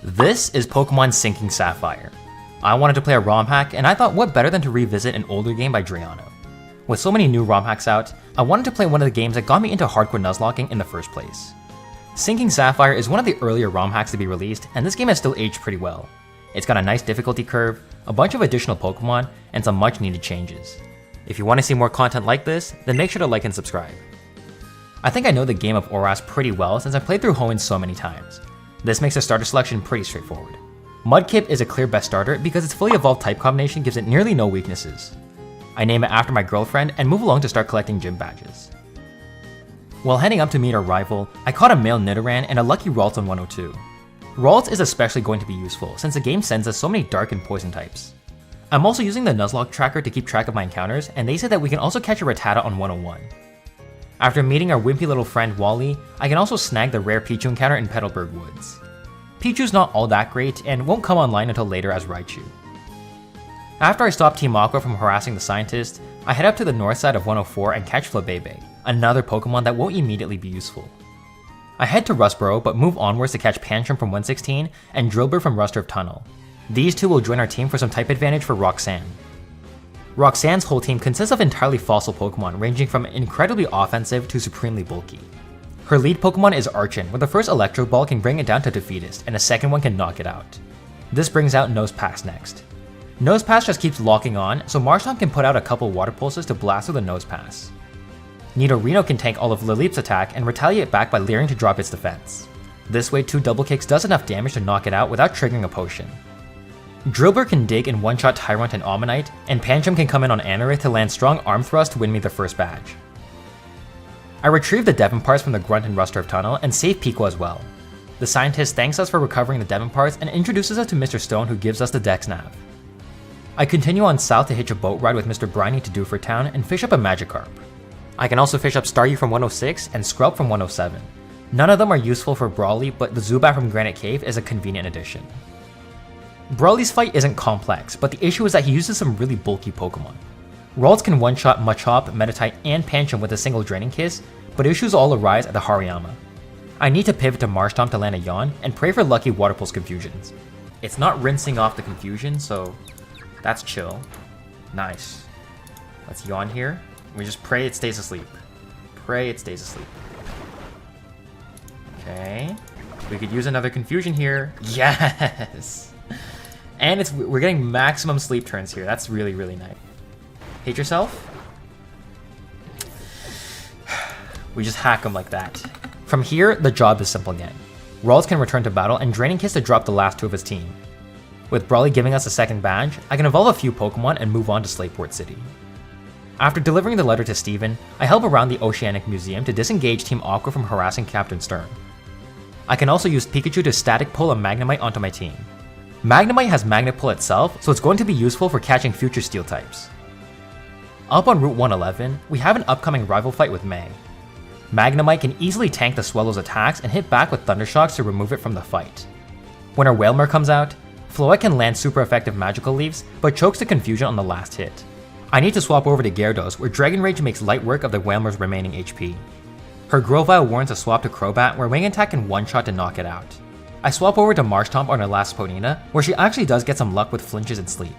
This is Pokemon Sinking Sapphire. I wanted to play a ROM hack, and I thought what better than to revisit an older game by Drayano. With so many new ROM hacks out, I wanted to play one of the games that got me into hardcore Nuzlocking in the first place. Sinking Sapphire is one of the earlier ROM hacks to be released, and this game has still aged pretty well. It's got a nice difficulty curve, a bunch of additional Pokemon, and some much needed changes. If you want to see more content like this, then make sure to like and subscribe. I think I know the game of Oras pretty well since I played through Hoenn so many times. This makes the starter selection pretty straightforward. Mudkip is a clear best starter because its fully evolved type combination gives it nearly no weaknesses. I name it after my girlfriend and move along to start collecting gym badges. While heading up to meet our rival, I caught a male Nidoran and a lucky Ralts on 102. Ralts is especially going to be useful since the game sends us so many dark and poison types. I'm also using the Nuzlocke tracker to keep track of my encounters, and they said that we can also catch a Rattata on 101. After meeting our wimpy little friend Wally, I can also snag the rare Pichu encounter in Petalburg Woods. Pichu's not all that great and won't come online until later as Raichu. After I stop Team Aqua from harassing the scientist, I head up to the north side of 104 and catch Flabebe, another Pokemon that won't immediately be useful. I head to Rustboro but move onwards to catch Pancham from 116 and Drillbur from Rusturf Tunnel. These two will join our team for some type advantage for Roxanne. Roxanne's whole team consists of entirely fossil Pokemon ranging from incredibly offensive to supremely bulky. Her lead Pokemon is Archon, where the first Electro Ball can bring it down to Defeatist, and the second one can knock it out. This brings out Nosepass next. Nosepass just keeps locking on, so Marshtomp can put out a couple Water Pulses to blast through the Nosepass. Nidorino can tank all of Lileep's attack and retaliate back by leering to drop its defense. This way 2 double kicks does enough damage to knock it out without triggering a potion. Drillbur can dig and one-shot Tyrunt and Omanyte, and Pancham can come in on Anorith to land strong Arm Thrust to win me the first badge. I retrieve the Devon parts from the Grunt and Rusturf Tunnel and save Pico as well. The scientist thanks us for recovering the Devon parts and introduces us to Mr. Stone, who gives us the Dex Nav. I continue on south to hitch a boat ride with Mr. Briny to Dewford Town and fish up a Magikarp. I can also fish up Staryu from 106 and Skrelp from 107. None of them are useful for Brawly, but the Zubat from Granite Cave is a convenient addition. Brawly's fight isn't complex, but the issue is that he uses some really bulky Pokemon. Ralts can one-shot Machop, Meditite, and Pancham with a single Draining Kiss, but issues all arise at the Hariyama. I need to pivot to Marshtomp to land a Yawn, and pray for lucky Water Pulse confusions. It's not rinsing off the confusion, so that's chill. Nice. Let's Yawn here. We just pray it stays asleep. Pray it stays asleep. Okay. We could use another confusion here. Yes! And we're getting maximum sleep turns here. That's really, really nice. Hate yourself? We just hack them like that. From here, the job is simple again. Ralts can return to battle and Draining Kiss to drop the last 2 of his team. With Brawly giving us a second badge, I can evolve a few Pokemon and move on to Slateport City. After delivering the letter to Steven, I help around the Oceanic Museum to disengage Team Aqua from harassing Captain Stern. I can also use Pikachu to static pull a Magnemite onto my team. Magnemite has Magnet Pull itself, so it's going to be useful for catching future Steel types. Up on Route 111, we have an upcoming rival fight with May. Magnemite can easily tank the Swellow's attacks and hit back with Thundershocks to remove it from the fight. When our Wailmer comes out, Floette can land super effective Magical Leaves, but chokes the confusion on the last hit. I need to swap over to Gyarados, where Dragon Rage makes light work of the Wailmer's remaining HP. Her Grovyle warrants a swap to Crobat, where Wing Attack can one-shot to knock it out. I swap over to Marshtomp on her last Ponyta, where she actually does get some luck with flinches and sleep.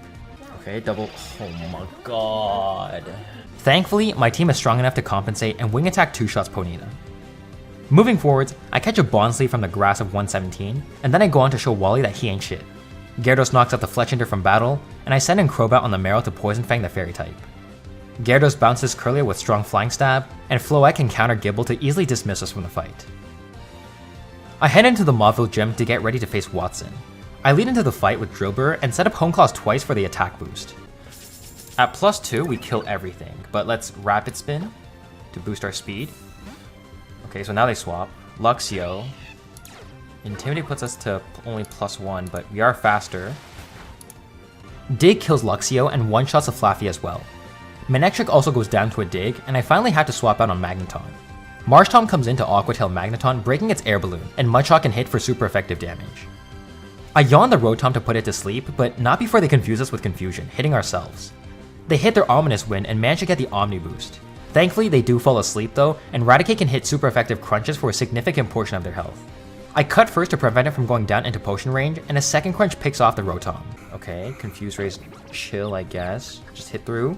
Okay, double. Oh my god. Thankfully, my team is strong enough to compensate and Wing Attack 2-shots Ponyta. Moving forwards, I catch a Bonsly from the grass of 117, and then I go on to show Wally that he ain't shit. Gyarados knocks out the Fletchinder from battle, and I send in Crobat on the Marrow to Poison Fang the Fairy type. Gyarados bounces Kirlia with strong Flying Stab, and Floette can counter Gible to easily dismiss us from the fight. I head into the Mauville gym to get ready to face Watson. I lead into the fight with Drillbur and set up Honeclaws twice for the attack boost. At +2, we kill everything, but let's Rapid Spin to boost our speed. Okay, so now they swap. Luxio. Intimidate puts us to only +1, but we are faster. Dig kills Luxio and one-shots a Flaffy as well. Manectric also goes down to a Dig, and I finally had to swap out on Magneton. Marshtomp comes into Aqua Tail Magneton, breaking its air balloon, and Mudshot can hit for super effective damage. I yawn the Rotom to put it to sleep, but not before they confuse us with confusion, hitting ourselves. They hit their Ominous Wind and manage to get the Omni Boost. Thankfully, they do fall asleep though, and Raticate can hit super effective crunches for a significant portion of their health. I cut first to prevent it from going down into potion range, and a second crunch picks off the Rotom. Okay, Confuse Rays, chill, I guess. Just hit through.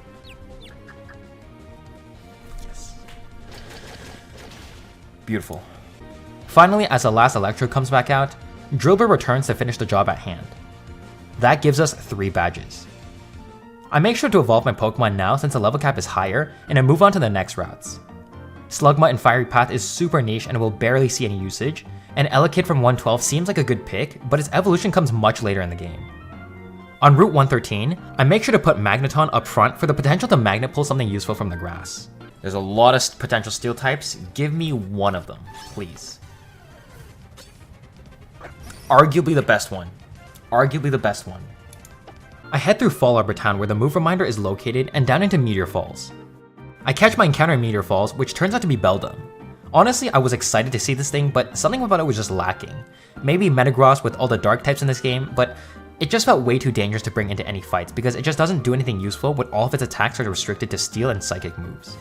Yes. Beautiful. Finally, as the last Electro comes back out, Drillbur returns to finish the job at hand. That gives us 3 badges. I make sure to evolve my Pokemon now since the level cap is higher, and I move on to the next routes. Slugma and Fiery Path is super niche and will barely see any usage, and Elekid from 112 seems like a good pick, but its evolution comes much later in the game. On Route 113, I make sure to put Magneton up front for the potential to Magnet pull something useful from the grass. There's a lot of potential steel types, give me one of them, please. Arguably the best one. Arguably the best one. I head through Fallarbor Town where the move reminder is located and down into Meteor Falls. I catch my encounter in Meteor Falls, which turns out to be Beldum. Honestly, I was excited to see this thing, but something about it was just lacking. Maybe Metagross with all the dark types in this game, but it just felt way too dangerous to bring into any fights because it just doesn't do anything useful with all of its attacks are restricted to steel and psychic moves.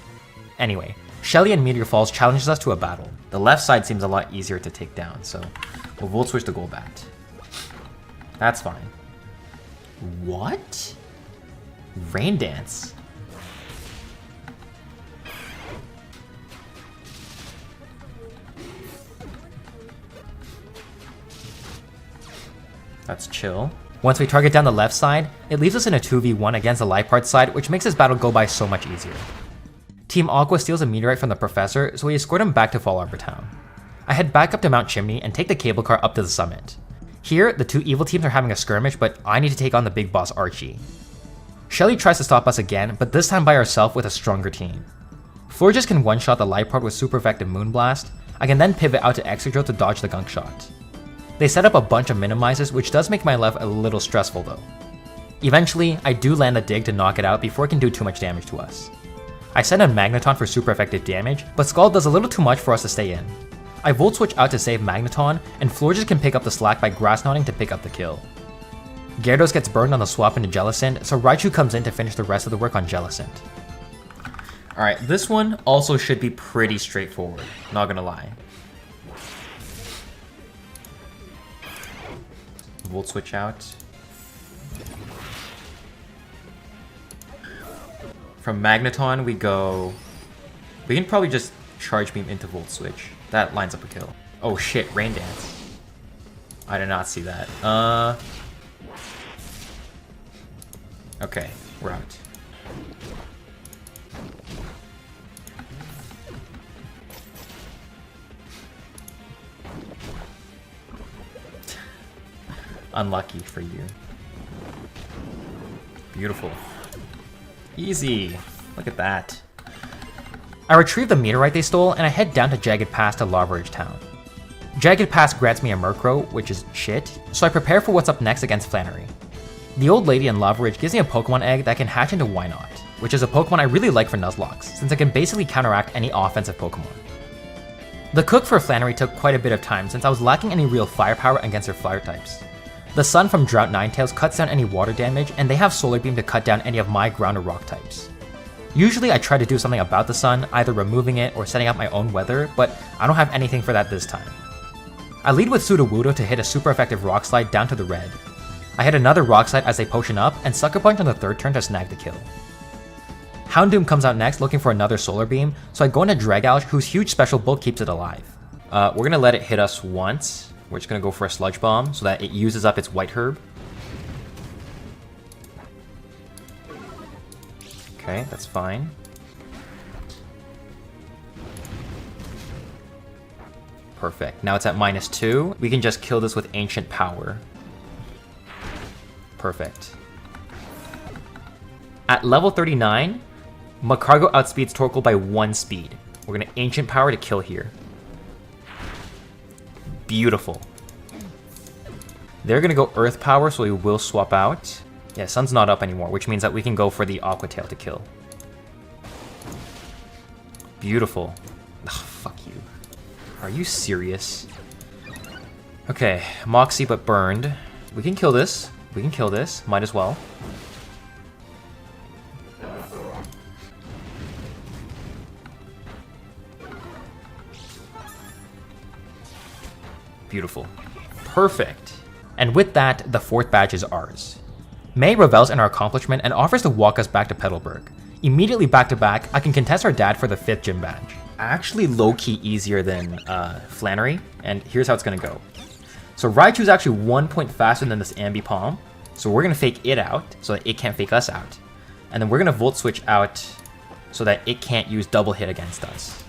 Anyway, Shelly and Meteor Falls challenges us to a battle. The left side seems a lot easier to take down, so we'll Volt Switch to Golbat. That's fine. What? Rain Dance? That's chill. Once we target down the left side, it leaves us in a 2v1 against the Liepard side, which makes this battle go by so much easier. Team Aqua steals a meteorite from the professor, so we escort him back to Fallarbor Town. I head back up to Mount Chimney and take the cable car up to the summit. Here, the 2 evil teams are having a skirmish, but I need to take on the big boss Archie. Shelly tries to stop us again, but this time by herself with a stronger team. Florges can one-shot the Liepard with super effective Moonblast. I can then pivot out to Excadrill to dodge the Gunk Shot. They set up a bunch of minimizes, which does make my life a little stressful though. Eventually, I do land the dig to knock it out before it can do too much damage to us. I send a Magneton for super effective damage, but Scald does a little too much for us to stay in. I Volt Switch out to save Magneton, and Florges can pick up the slack by Grass Knotting to pick up the kill. Gyarados gets burned on the swap into Jellicent, so Raichu comes in to finish the rest of the work on Jellicent. Alright, this one also should be pretty straightforward, not gonna lie. Volt Switch out. From Magneton we go... We can probably just Charge Beam into Volt Switch. That lines up a kill. Oh shit, Rain Dance. I did not see that. Okay, we're out. Unlucky for you. Beautiful. Easy. Look at that. I retrieve the meteorite they stole, and I head down to Jagged Pass to Lavidge Town. Jagged Pass grants me a Murkrow, which is shit, so I prepare for what's up next against Flannery. The old lady in Lavidge gives me a Pokemon egg that can hatch into Wynot, which is a Pokemon I really like for Nuzlocke, since it can basically counteract any offensive Pokemon. The cook for Flannery took quite a bit of time since I was lacking any real firepower against her fire types. The Sun from Drought Ninetales cuts down any water damage, and they have Solar Beam to cut down any of my ground or rock types. Usually I try to do something about the Sun, either removing it or setting up my own weather, but I don't have anything for that this time. I lead with Sudowoodo to hit a super effective Rock Slide down to the red. I hit another Rock Slide as they potion up, and Sucker Punch on the third turn to snag the kill. Houndoom comes out next looking for another Solar Beam, so I go into Dragouch, whose huge special bulk keeps it alive. We're gonna let it hit us once. We're just gonna go for a Sludge Bomb so that it uses up its White Herb. Okay, that's fine. Perfect. Now it's at -2. We can just kill this with Ancient Power. Perfect. At level 39, Magcargo outspeeds Torkoal by 1 speed. We're gonna Ancient Power to kill here. Beautiful. They're gonna go Earth Power, so we will swap out. Yeah, Sun's not up anymore, which means that we can go for the Aqua Tail to kill. Beautiful. Ugh, fuck you. Are you serious? Okay, Moxie but burned. We can kill this. We can kill this. Might as well. Beautiful. Perfect. And with that, the 4th badge is ours. May revels in our accomplishment and offers to walk us back to Petalburg. Immediately back to back, I can contest our dad for the 5th gym badge. Actually low-key easier than Flannery, and here's how it's gonna go. So Raichu's actually 1 point faster than this Ambipom, so we're gonna fake it out so that it can't fake us out. And then we're gonna Volt Switch out so that it can't use double hit against us.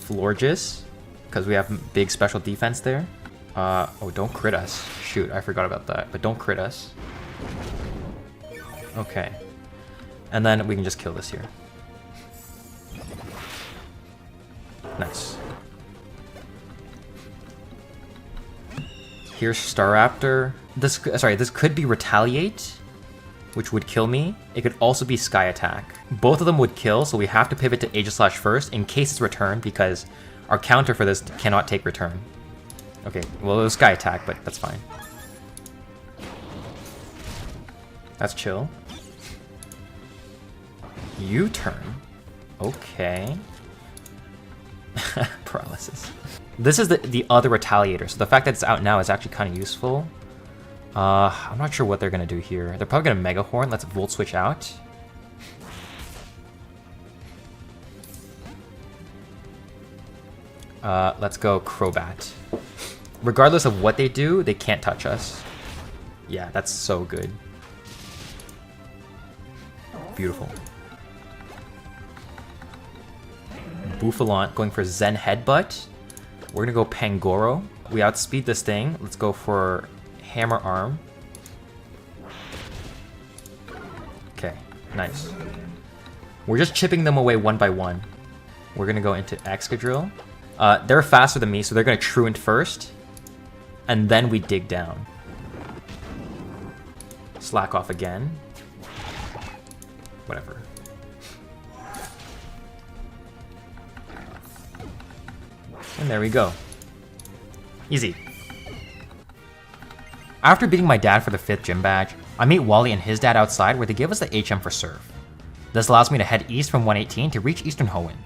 Florges, because we have big special defense there. Oh, don't crit us. Shoot, I forgot about that, but don't crit us. Okay. And then we can just kill this here. Nice. Here's Staraptor. This could be Retaliate, which would kill me. It could also be Sky Attack. Both of them would kill, so we have to pivot to Aegislash first in case it's Return, because our counter for this cannot take Return. Okay, well it was Sky Attack, but that's fine. That's chill. U-turn. Okay. Paralysis. This is the other Retaliator, so the fact that it's out now is actually kind of useful. I'm not sure what they're going to do here. They're probably going to Mega Horn. Let's Volt Switch out. Let's go Crobat. Regardless of what they do, they can't touch us. Yeah, that's so good. Beautiful. Bouffalant going for Zen Headbutt. We're gonna go Pangoro. We outspeed this thing. Let's go for Hammer Arm. Okay, nice. We're just chipping them away one by one. We're gonna go into Excadrill. They're faster than me, so they're gonna Truant first. And then we dig down. Slack off again. Whatever. And there we go. Easy. After beating my dad for the 5th gym badge, I meet Wally and his dad outside where they give us the HM for Surf. This allows me to head east from 118 to reach Eastern Hoenn.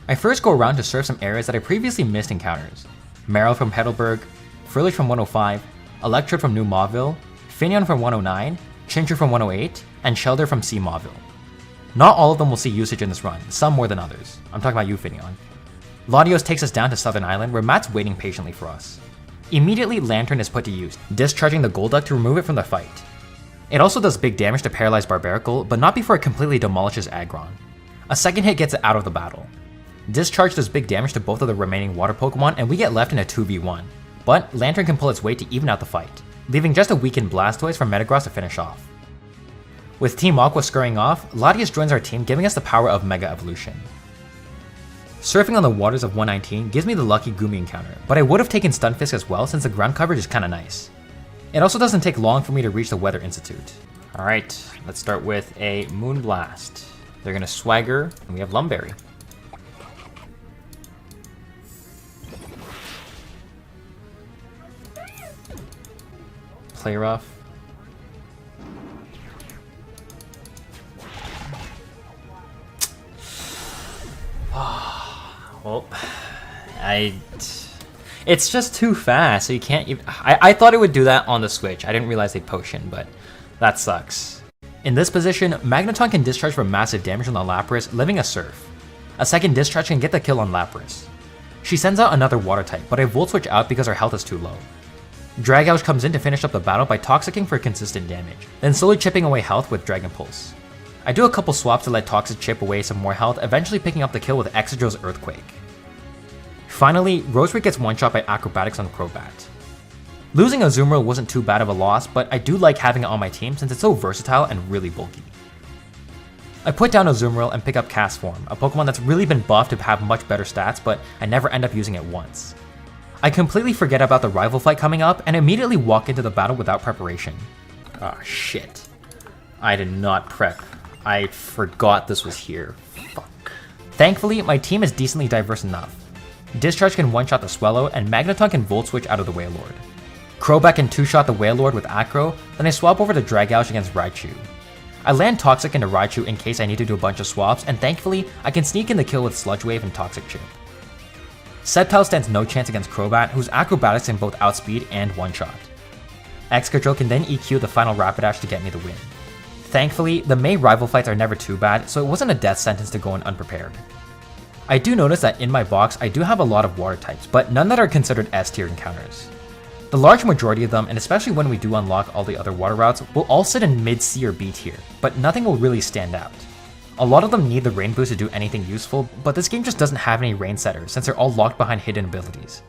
I first go around to surf some areas that I previously missed encounters. Meryl from Petalburg, Frillish from 105, Electrode from New Mauville, Finneon from 109, Chincher from 108, and Shelder from C Mauville. Not all of them will see usage in this run, some more than others. I'm talking about you, Finneon. Latios takes us down to Southern Island where Matt's waiting patiently for us. Immediately, Lantern is put to use, discharging the Golduck to remove it from the fight. It also does big damage to paralyze Barbaracle, but not before it completely demolishes Aggron. A second hit gets it out of the battle. Discharge does big damage to both of the remaining water Pokemon and we get left in a 2v1, but Lantern can pull its weight to even out the fight, leaving just a weakened Blastoise from Metagross to finish off. With Team Aqua scurrying off, Latios joins our team, giving us the power of Mega Evolution. Surfing on the waters of 119 gives me the lucky Goomy encounter, but I would have taken Stunfisk as well since the ground coverage is kinda nice. It also doesn't take long for me to reach the Weather Institute. Alright, let's start with a Moonblast. They're gonna Swagger, and we have Lumberry. Play Rough. Well, it's just too fast, so you can't even... I thought it would do that on the Switch. I didn't realize they potion, but that sucks. In this position, Magneton can discharge for massive damage on the Lapras, living a Surf. A second discharge can get the kill on Lapras. She sends out another Water type, but I Volt Switch out because her health is too low. Dragouch comes in to finish up the battle by Toxicking for consistent damage, then slowly chipping away health with Dragon Pulse. I do a couple swaps to let Toxic chip away some more health, eventually picking up the kill with Excadrill's Earthquake. Finally, Rosebeak gets one-shot by Acrobatics on Crobat. Losing Azumarill wasn't too bad of a loss, but I do like having it on my team since it's so versatile and really bulky. I put down Azumarill and pick up Castform, a Pokemon that's really been buffed to have much better stats, but I never end up using it once. I completely forget about the rival fight coming up and immediately walk into the battle without preparation. Ah, shit. I did not prep. I forgot this was here. Fuck. Thankfully, my team is decently diverse enough. Discharge can one-shot the Swellow, and Magneton can Volt Switch out of the Wailord. Crobat can two-shot the Wailord with Acro, then I swap over to Dragouch against Raichu. I land Toxic into Raichu in case I need to do a bunch of swaps, and thankfully, I can sneak in the kill with Sludge Wave and Toxic Chip. Sceptile stands no chance against Crobat, whose acrobatics can both outspeed and one-shot. Excadrill can then EQ the final Rapidash to get me the win. Thankfully, the May rival fights are never too bad, so it wasn't a death sentence to go in unprepared. I do notice that in my box, I do have a lot of water types, but none that are considered S-tier encounters. The large majority of them, and especially when we do unlock all the other water routes, will all sit in mid-C or B tier, but nothing will really stand out. A lot of them need the rain boost to do anything useful, but this game just doesn't have any rain setters since they're all locked behind hidden abilities.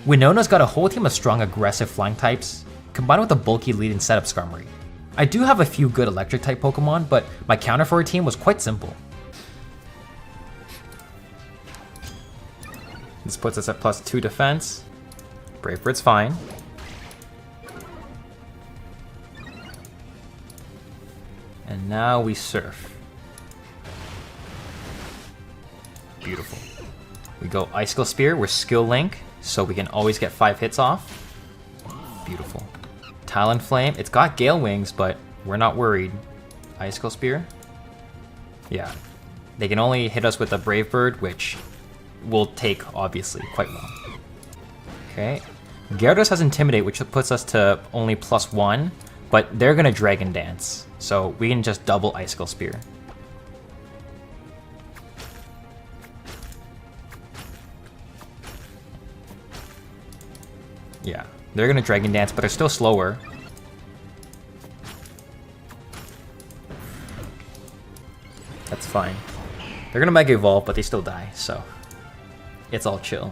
Winona's got a whole team of strong aggressive flying types, combined with a bulky lead in setup Skarmory. I do have a few good electric type Pokemon, but my counter for a team was quite simple. This puts us at +2 defense. Brave Bird's fine. And now we surf. Beautiful. We go Icicle Spear, we're Skill Link, so we can always get 5 hits off. Beautiful. Talonflame, it's got Gale Wings, but we're not worried. Icicle Spear? Yeah. They can only hit us with a Brave Bird, which will take, obviously, quite long. Okay. Gyarados has Intimidate, which puts us to only +1, but they're gonna Dragon Dance, so we can just double Icicle Spear. Yeah, they're gonna Dragon Dance, but they're still slower. That's fine. They're gonna Mega Evolve, but they still die, so it's all chill.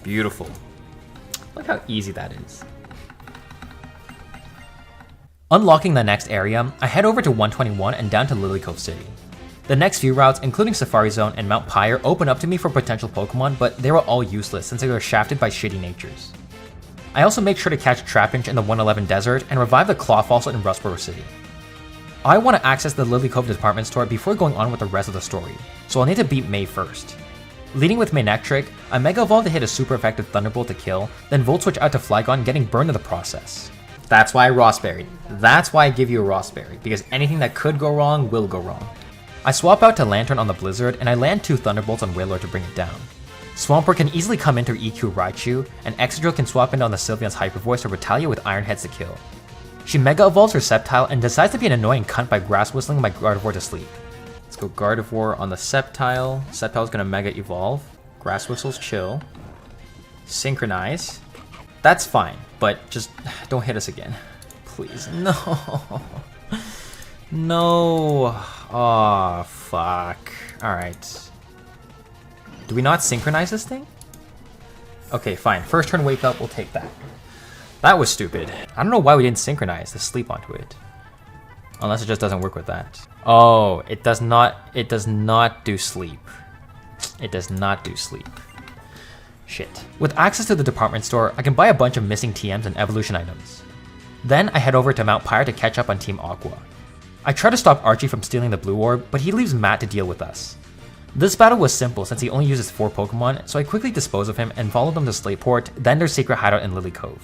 Beautiful. Look how easy that is. Unlocking the next area, I head over to 121 and down to Lilycove City. The next few routes, including Safari Zone and Mount Pyre, open up to me for potential Pokemon, but they were all useless since they were shafted by shitty natures. I also make sure to catch Trapinch in the 111 Desert and revive the Clawfossil in Rustboro City. I want to access the Lilycove department store before going on with the rest of the story, so I'll need to beat May first. Leading with Manectric, I Mega Evolve to hit a super effective Thunderbolt to kill, then Volt Switch out to Flygon, getting burned in the process. That's why I Rossberried. That's why I give you a Rossberry, because anything that could go wrong will go wrong. I swap out to Lantern on the Blizzard, and I land 2 Thunderbolts on Wailord to bring it down. Swampert can easily come into EQ Raichu, and Excadrill can swap in on the Sylveon's Hyper Voice or Retaliate with Iron Heads to kill. She Mega Evolves her Sceptile and decides to be an annoying cunt by Grass Whistling my Gardevoir to sleep. Let's go Gardevoir on the Sceptile. Sceptile's gonna Mega Evolve. Grass Whistle's chill. Synchronize. That's fine, but just don't hit us again. Please, no. No. Oh, fuck. Alright. Do we not synchronize this thing? Okay, fine. First turn wake up, we'll take that. That was stupid. I don't know why we didn't synchronize to sleep onto it. Unless it just doesn't work with that. Oh, it does not do sleep. It does not do sleep. Shit. With access to the department store, I can buy a bunch of missing TMs and evolution items. Then I head over to Mount Pyre to catch up on Team Aqua. I try to stop Archie from stealing the blue orb, but he leaves Matt to deal with us. This battle was simple since he only uses 4 Pokemon, so I quickly dispose of him and follow them to Slateport, then their secret hideout in Lilycove.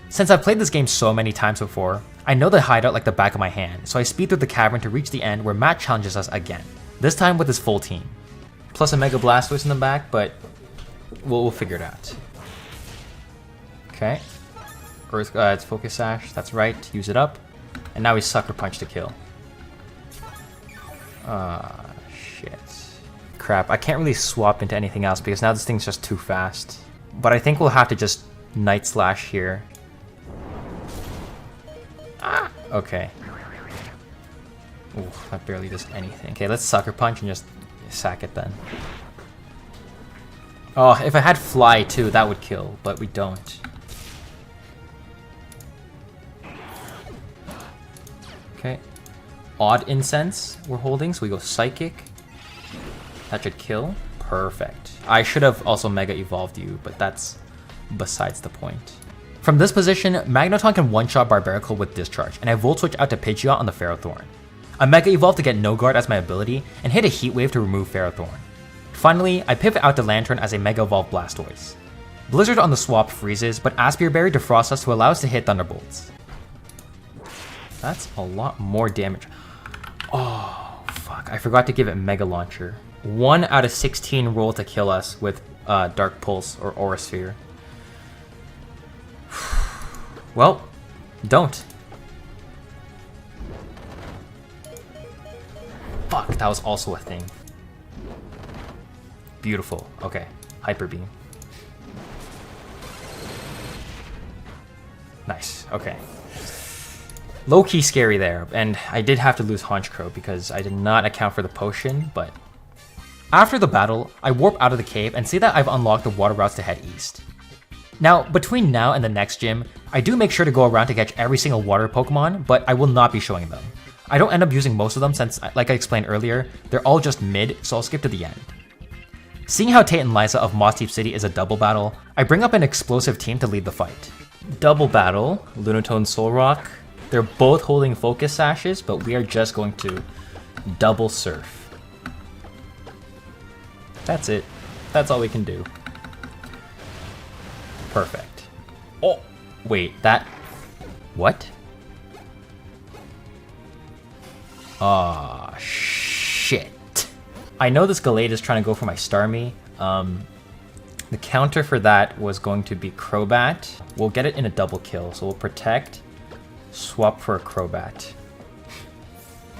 Since I've played this game so many times before, I know the hideout like the back of my hand, so I speed through the cavern to reach the end where Matt challenges us again, this time with his full team. Plus a Mega Blastoise in the back, but we'll figure it out. Okay. It's Focus Sash, that's right, use it up. And now we Sucker Punch to kill. Ah, shit. Crap, I can't really swap into anything else because now this thing's just too fast. But I think we'll have to just Night Slash here. Ah, okay. Ooh, that barely does anything. Okay, let's Sucker Punch and just sack it then. Oh, if I had Fly too, that would kill, but we don't. Okay. Odd Incense we're holding, so we go Psychic. That should kill. Perfect. I should have also Mega Evolved you, but that's besides the point. From this position, Magneton can one-shot Barbaracle with Discharge, and I Volt Switch out to Pidgeot on the Ferrothorn. I Mega Evolve to get No Guard as my ability, and hit a Heat Wave to remove Ferrothorn. Finally, I pivot out to Lantern as a Mega Evolve Blastoise. Blizzard on the swap freezes, but Aspire Berry defrosts us to allow us to hit Thunderbolts. That's a lot more damage. Oh, fuck. I forgot to give it Mega Launcher. 1 out of 16 roll to kill us with Dark Pulse or Aura Sphere. Well, don't. Fuck, that was also a thing. Beautiful. Okay, Hyper Beam. Nice, okay. Low-key scary there, and I did have to lose Honchcrow because I did not account for the potion, but... After the battle, I warp out of the cave and see that I've unlocked the water routes to head east. Now, between now and the next gym, I do make sure to go around to catch every single water Pokemon, but I will not be showing them. I don't end up using most of them since, like I explained earlier, they're all just mid, so I'll skip to the end. Seeing how Tate and Liza of Mossdeep City is a double battle, I bring up an explosive team to lead the fight. Double battle, Lunatone Solrock. They're both holding Focus Sashes, but we are just going to double surf. That's it. That's all we can do. Perfect. Oh, wait, that... What? Aw, shit. I know this Gallade is trying to go for my Starmie. The counter for that was going to be Crobat. We'll get it in a double kill, so we'll protect, swap for a Crobat.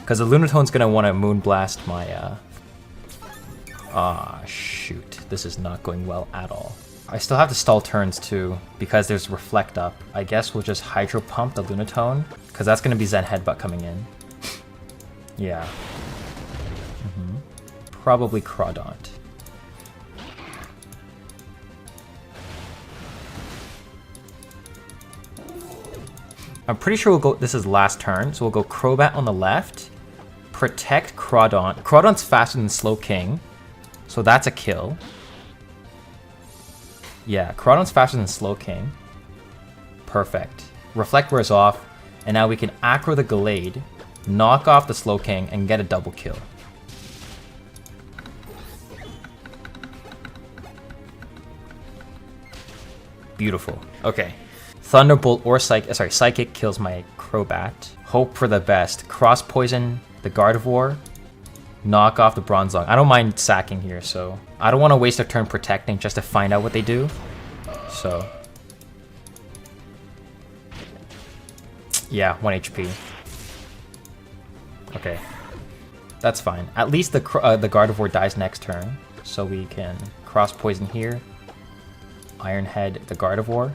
Because the Lunatone's gonna want to Moonblast my, shoot. This is not going well at all. I still have to stall turns too, because there's Reflect up. I guess we'll just Hydro Pump the Lunatone, because that's gonna be Zen Headbutt coming in. Yeah. Probably Crawdont. I'm pretty sure we'll go, this is last turn, so we'll go Crobat on the left, protect Crawdont. Crawdont's faster than Slowking, so that's a kill. Yeah, Crawdont's faster than Slowking. Perfect. Reflect wears off, and now we can Acro the Gallade, knock off the Slowking, and get a double kill. Beautiful. Okay. Thunderbolt or Psychic kills my Crobat. Hope for the best. Cross Poison the Gardevoir. Knock off the Bronzong. I don't mind sacking here, so I don't want to waste a turn protecting just to find out what they do. So yeah, 1 HP. Okay, that's fine. At least the Gardevoir dies next turn, so we can Cross Poison here. Iron Head the Gardevoir.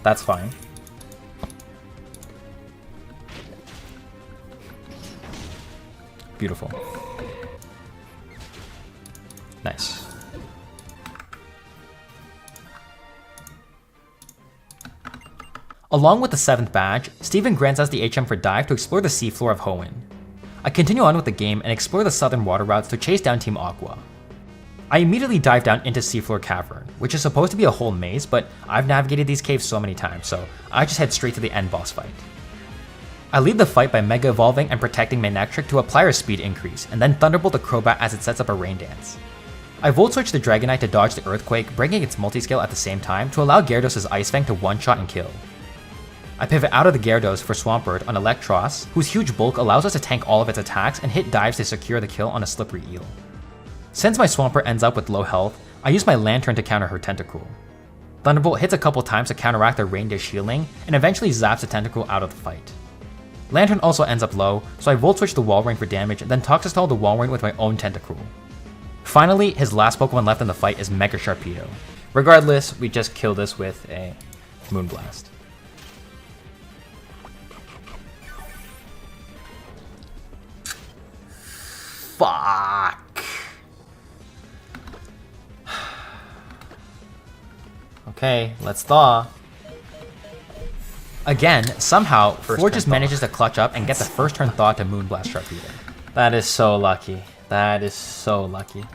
That's fine. Beautiful. Nice. Along with the 7th badge, Steven grants us the HM for Dive to explore the seafloor of Hoenn. I continue on with the game and explore the southern water routes to chase down Team Aqua. I immediately dive down into Seafloor Cavern, which is supposed to be a whole maze, but I've navigated these caves so many times, so I just head straight to the end boss fight. I lead the fight by Mega Evolving and protecting Manectric to apply our speed increase, and then Thunderbolt the Crobat as it sets up a Rain Dance. I Volt Switch the Dragonite to dodge the Earthquake, breaking its multiscale at the same time to allow Gyarados' Ice Fang to one-shot and kill. I pivot out of the Gyarados for Swampert on Electros, whose huge bulk allows us to tank all of its attacks and hit dives to secure the kill on a Slippery Eel. Since my Swampert ends up with low health, I use my Lantern to counter her Tentacruel. Thunderbolt hits a couple times to counteract their Rain Dish healing, and eventually zaps the Tentacruel out of the fight. Lantern also ends up low, so I Volt Switch the Walrein for damage, then Toxic Stall the Walrein with my own Tentacruel. Finally, his last Pokemon left in the fight is Mega Sharpedo. Regardless, we just kill this with a Moonblast. Fuck. Okay, let's thaw. Again, somehow, Ford just manages to clutch up and get the first turn thaw to Moonblast Sharpedo. That is so lucky. That is so lucky.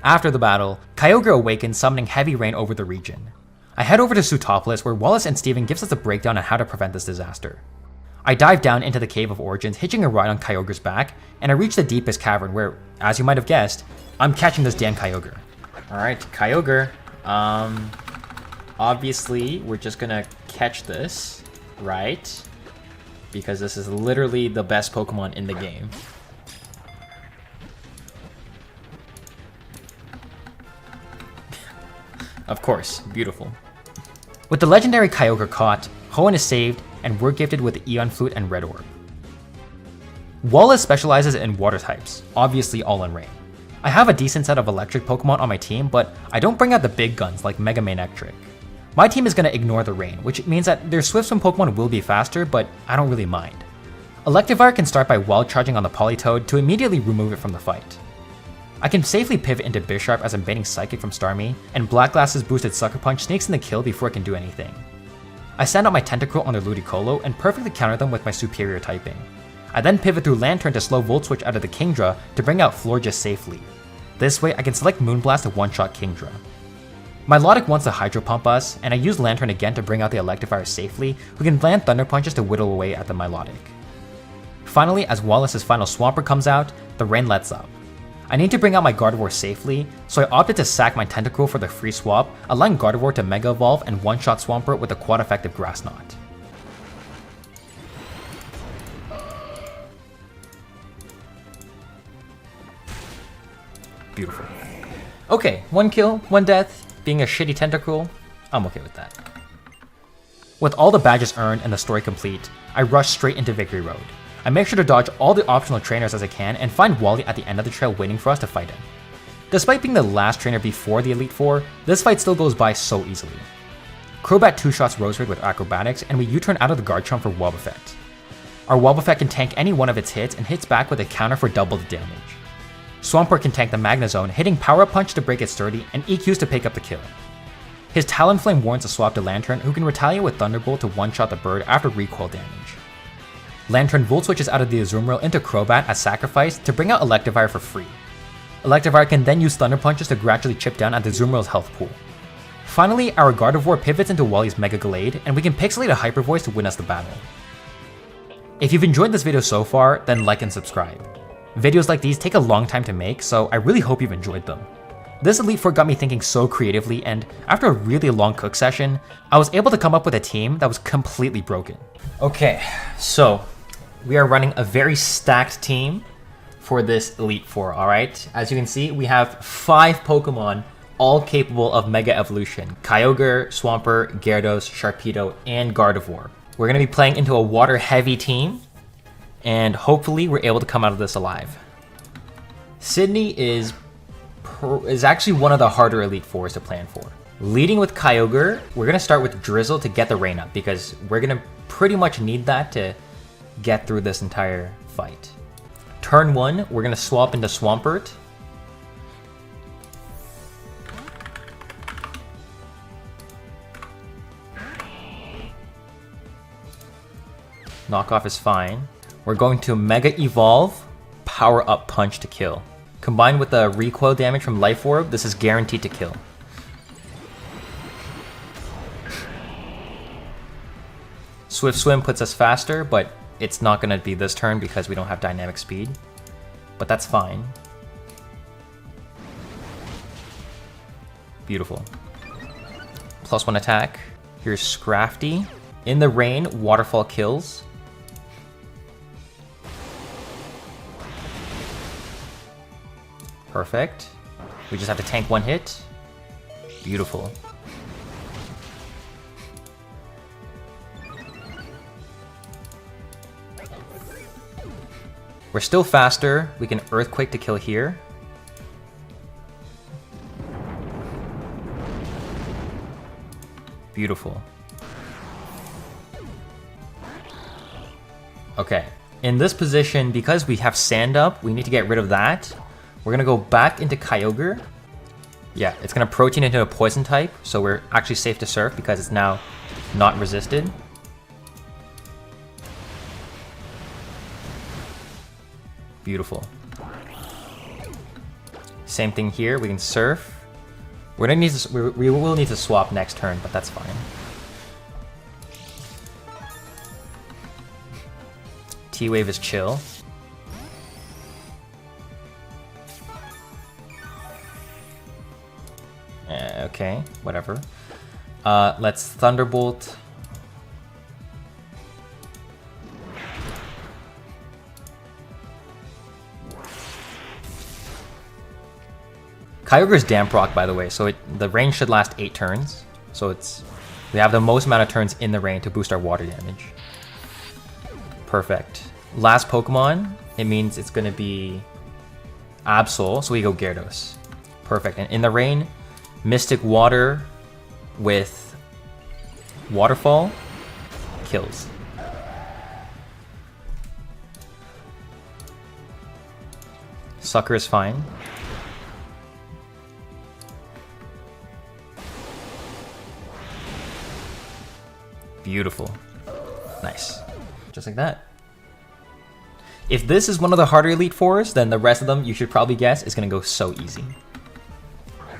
After the battle, Kyogre awakens, summoning heavy rain over the region. I head over to Sootopolis, where Wallace and Steven gives us a breakdown on how to prevent this disaster. I dive down into the Cave of Origins, hitching a ride on Kyogre's back, and I reach the deepest cavern where, as you might have guessed, I'm catching this damn Kyogre. Alright, Kyogre, Obviously, we're just gonna catch this, right? Because this is literally the best Pokemon in the game. Of course, beautiful. With the legendary Kyogre caught, Hoenn is saved, and we're gifted with the Eon Flute and Red Orb. Wallace specializes in water types, obviously all in rain. I have a decent set of electric Pokemon on my team, but I don't bring out the big guns like Mega Manectric. My team is going to ignore the rain, which means that their Swift Swim Pokemon will be faster, but I don't really mind. Electivire can start by wild charging on the Politoed to immediately remove it from the fight. I can safely pivot into Bisharp as I'm baiting Psychic from Starmie, and Black Glass's boosted Sucker Punch sneaks in the kill before it can do anything. I send out my Tentacruel on their Ludicolo and perfectly counter them with my superior typing. I then pivot through Lantern to slow Volt Switch out of the Kingdra to bring out Florges safely. This way I can select Moonblast to one-shot Kingdra. Milotic wants to Hydro Pump us, and I use Lantern again to bring out the Electivire safely, who can land Thunder Punches to whittle away at the Milotic. Finally, as Wallace's final Swampert comes out, the rain lets up. I need to bring out my Gardevoir safely, so I opted to sack my Tentacruel for the free swap, allowing Gardevoir to Mega Evolve and one-shot Swampert with a quad-effective Grass Knot. Beautiful. Okay, 1 kill, 1 death. Being a shitty Tentacruel, I'm okay with that. With all the badges earned and the story complete, I rush straight into Victory Road. I make sure to dodge all the optional trainers as I can and find Wally at the end of the trail waiting for us to fight him. Despite being the last trainer before the Elite Four, this fight still goes by so easily. Crobat 2-shots Roserade with Acrobatics, and we U-turn out of the Garchomp for Wobbuffet. Our Wobbuffet can tank any one of its hits and hits back with a counter for double the damage. Swampert can tank the Magnezone, hitting Power Up Punch to break it sturdy and EQs to pick up the kill. His Talonflame warrants a swap to Lantern, who can retaliate with Thunderbolt to one-shot the bird after recoil damage. Lantern Volt switches out of the Azumarill into Crobat as sacrifice to bring out Electivire for free. Electivire can then use Thunder Punches to gradually chip down at the Azumarill's health pool. Finally, our Gardevoir pivots into Wally's Mega Gallade, and we can pixelate a Hyper Voice to win us the battle. If you've enjoyed this video so far, then like and subscribe. Videos like these take a long time to make, so I really hope you've enjoyed them. This Elite Four got me thinking so creatively, and after a really long cook session, I was able to come up with a team that was completely broken. Okay, so we are running a very stacked team for this Elite Four, alright? As you can see, we have 5 Pokemon all capable of Mega Evolution. Kyogre, Swampert, Gyarados, Sharpedo, and Gardevoir. We're going to be playing into a water-heavy team, and hopefully we're able to come out of this alive. Sidney is actually one of the harder Elite Fours to plan for. Leading with Kyogre, we're going to start with Drizzle to get the rain up, because we're going to pretty much need that to get through this entire fight. Turn 1, we're going to swap into Swampert. Knockoff is fine. We're going to Mega Evolve, Power Up Punch to kill. Combined with the recoil damage from Life Orb, this is guaranteed to kill. Swift Swim puts us faster, but it's not going to be this turn because we don't have Dynamic Speed. But that's fine. Beautiful. +1 attack. Here's Scrafty. In the rain, Waterfall kills. Perfect. We just have to tank 1 hit. Beautiful. We're still faster. We can Earthquake to kill here. Beautiful. Okay. In this position, because we have Sand Up, we need to get rid of that. We're gonna go back into Kyogre. Yeah, it's gonna Protein into a Poison type, so we're actually safe to Surf because it's now not resisted. Beautiful. Same thing here, we can Surf. We're gonna need to, we will need to swap next turn, but that's fine. T-Wave is chill. Okay, whatever. Let's Thunderbolt. Kyogre's Damp Rock, by the way, so the range should last 8 turns. So we have the most amount of turns in the rain to boost our water damage. Perfect. Last Pokemon, it means it's going to be Absol, so we go Gyarados. Perfect. And in the rain, Mystic Water with Waterfall kills. Sucker is fine. Beautiful. Nice. Just like that. If this is one of the harder Elite Fours, then the rest of them, you should probably guess, is going to go so easy.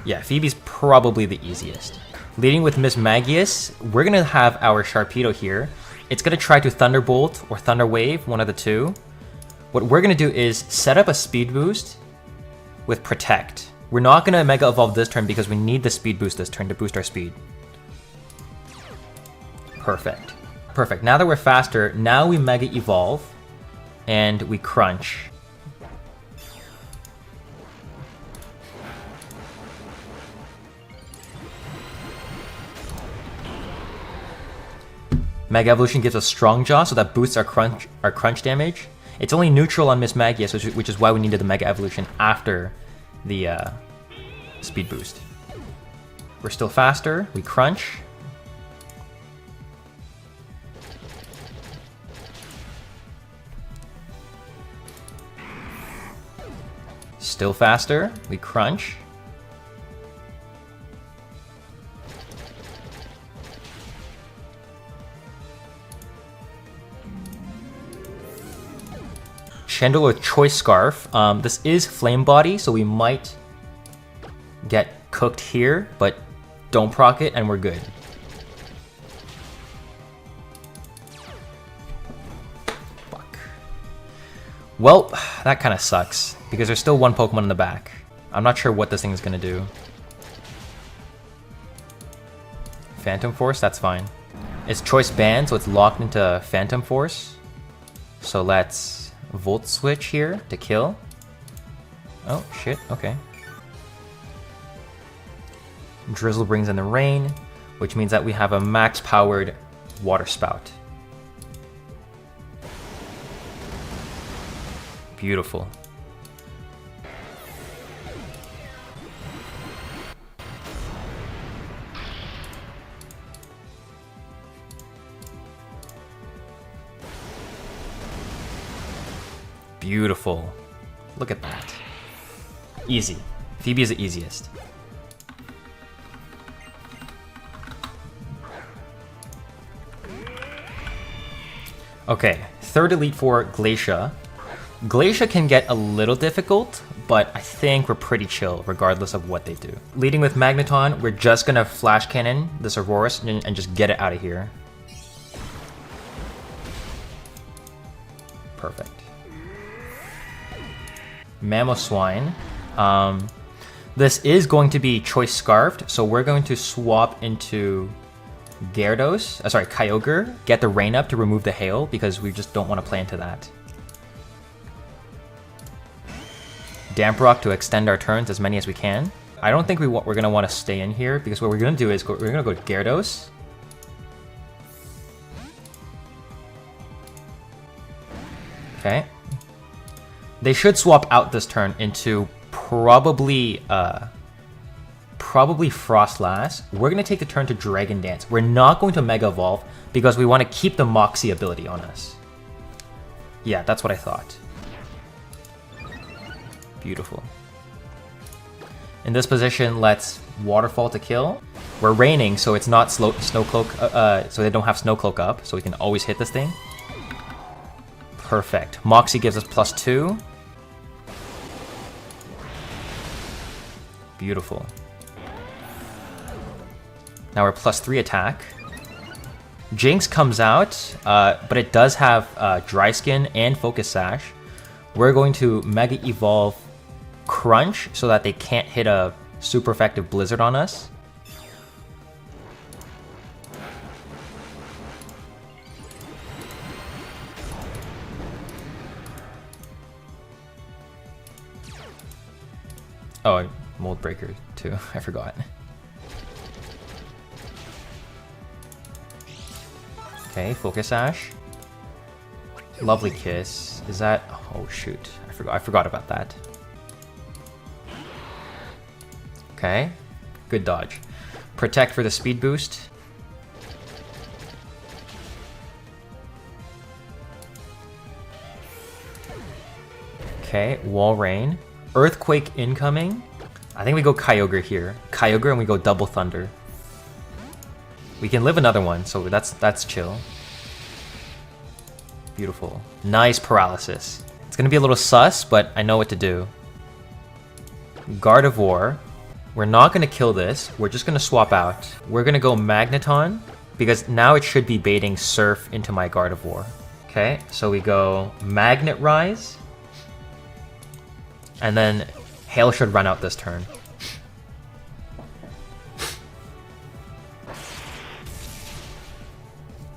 Yeah, Phoebe's probably the easiest. Leading with Miss Magius, we're going to have our Sharpedo here. It's going to try to Thunderbolt or Thunder Wave, one of the two. What we're going to do is set up a speed boost with Protect. We're not going to Mega Evolve this turn because we need the speed boost this turn to boost our speed. Perfect. Perfect. Now that we're faster, now we Mega Evolve and we Crunch. Mega Evolution gives us Strong Jaw, so that boosts our crunch damage. It's only neutral on Miss Magius, which is why we needed the Mega Evolution after the speed boost. We're still faster. We Crunch. Still faster. We Crunch. Chandler with Choice Scarf. This is Flame Body, so we might get cooked here, but don't proc it and we're good. Fuck. Well, that kind of sucks, because there's still one Pokemon in the back. I'm not sure what this thing is going to do. Phantom Force, that's fine. It's Choice Band, so it's locked into Phantom Force. So let's Volt Switch here to kill. Oh, shit, okay. Drizzle brings in the rain, which means that we have a max-powered Water Spout. Beautiful. Beautiful. Look at that. Easy. Phoebe is the easiest. Okay, third Elite Four, Glacia. Glacia can get a little difficult, but I think we're pretty chill regardless of what they do. Leading with Magneton, we're just gonna Flash Cannon this Aurorus and just get it out of here. Perfect. Mamoswine. This is going to be Choice Scarfed, so we're going to swap into Gyarados, Kyogre, get the Rain Up to remove the Hail, because we just don't want to play into that. Damp Rock to extend our turns as many as we can. I don't think we're going to want to stay in here, because what we're going to do is we're going to go to Gyarados. Okay. They should swap out this turn into probably Frostlass. We're going to take the turn to Dragon Dance. We're not going to Mega Evolve because we want to keep the Moxie ability on us. Yeah, that's what I thought. Beautiful. In this position, let's Waterfall to kill. We're raining, so it's not Snow Cloak, so they don't have Snow Cloak up, so we can always hit this thing. Perfect. Moxie gives us +2. Beautiful. Now we're +3 attack. Jinx comes out, but it does have Dry Skin and Focus Sash. We're going to Mega Evolve Crunch so that they can't hit a super effective Blizzard on us. Oh, Mold Breaker too, I forgot. Okay, Focus Ash. Lovely Kiss. Is that... Oh shoot, I forgot about that. Okay, good dodge. Protect for the speed boost. Okay, Wall Rain. Earthquake incoming. I think we go Kyogre here. Kyogre and we go Double Thunder. We can live another one, so that's chill. Beautiful. Nice Paralysis. It's gonna be a little sus, but I know what to do. Gardevoir. We're not gonna kill this. We're just gonna swap out. We're gonna go Magneton, because now it should be baiting Surf into my Gardevoir. Okay, so we go Magnet Rise. And then Hail should run out this turn.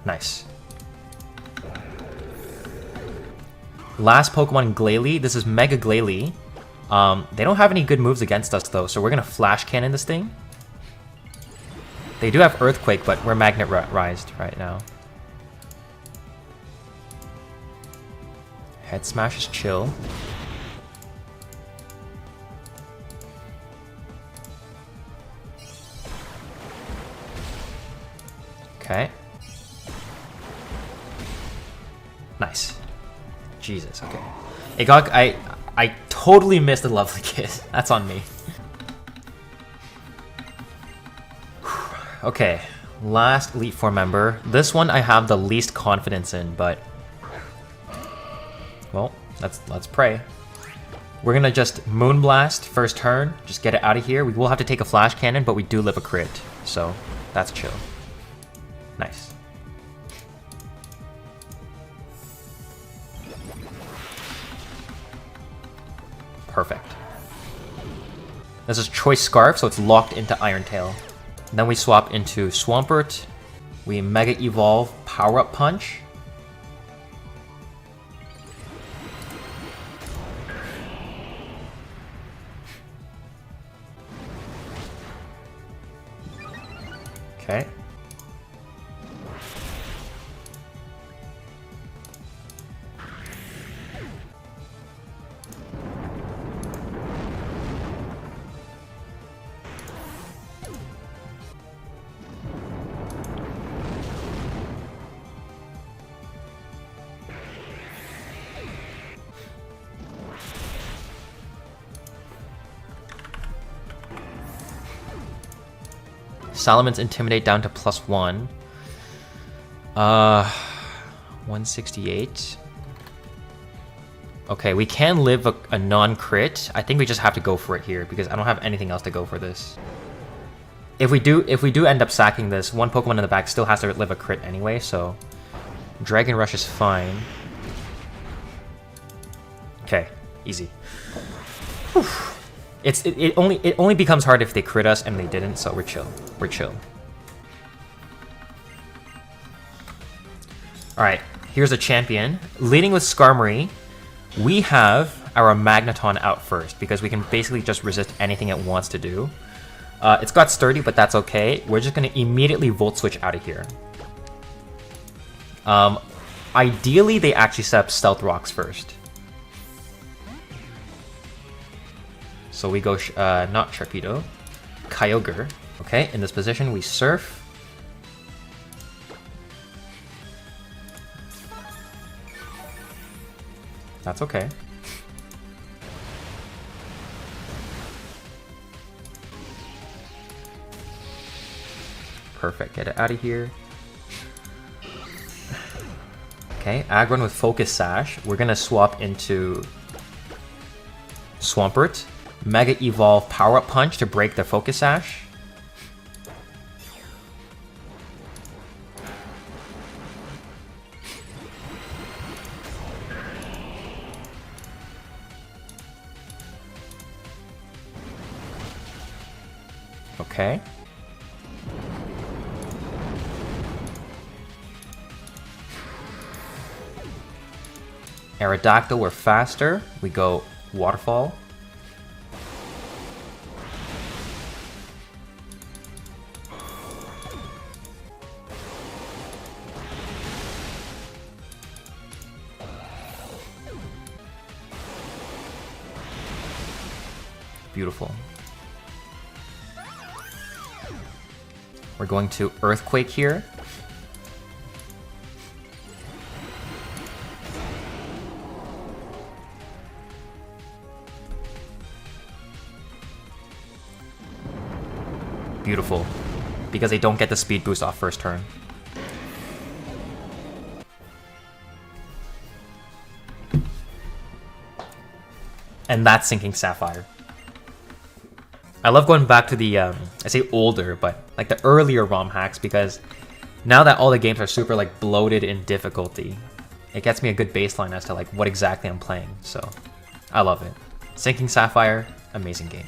Nice. Last Pokemon, Glalie. This is Mega Glalie. They don't have any good moves against us though, so we're gonna Flash Cannon this thing. They do have Earthquake, but we're Magnet Rised right now. Head Smash is chill. Okay. Nice. Jesus, okay. It got... I totally missed the Lovely Kiss. That's on me. Okay. Last Elite Four member. This one I have the least confidence in, but... Well, let's pray. We're gonna just Moonblast first turn. Just get it out of here. We will have to take a Flash Cannon, but we do live a crit. So, that's chill. Nice. Perfect. This is Choice Scarf, so it's locked into Iron Tail. Then we swap into Swampert. We Mega Evolve Power Up Punch. Okay. Salamon's Intimidate down to +1. 168. Okay, we can live a non-crit. I think we just have to go for it here because I don't have anything else to go for this. If we do end up sacking this, one Pokemon in the back still has to live a crit anyway, so Dragon Rush is fine. Okay, easy. Whew. It only becomes hard if they crit us, and they didn't, so we're chill. We're chill. Alright, here's a champion. Leading with Skarmory, we have our Magneton out first, because we can basically just resist anything it wants to do. It's got Sturdy, but that's okay. We're just going to immediately Volt Switch out of here. Ideally, they actually set up Stealth Rocks first. So we go, not Sharpedo, Kyogre. Okay, in this position we Surf. That's okay. Perfect, get it out of here. Okay, Aggron with Focus Sash. We're gonna swap into Swampert. Mega Evolve Power Up Punch to break the Focus Sash. Okay. Aerodactyl, we're faster. We go Waterfall. Beautiful. We're going to Earthquake here. Beautiful. Because they don't get the speed boost off first turn. And that's sinking Sapphire. I love going back to the, I say older, but like the earlier ROM hacks, because now that all the games are super like bloated in difficulty, it gets me a good baseline as to like what exactly I'm playing. So I love it. Sinking Sapphire, amazing game.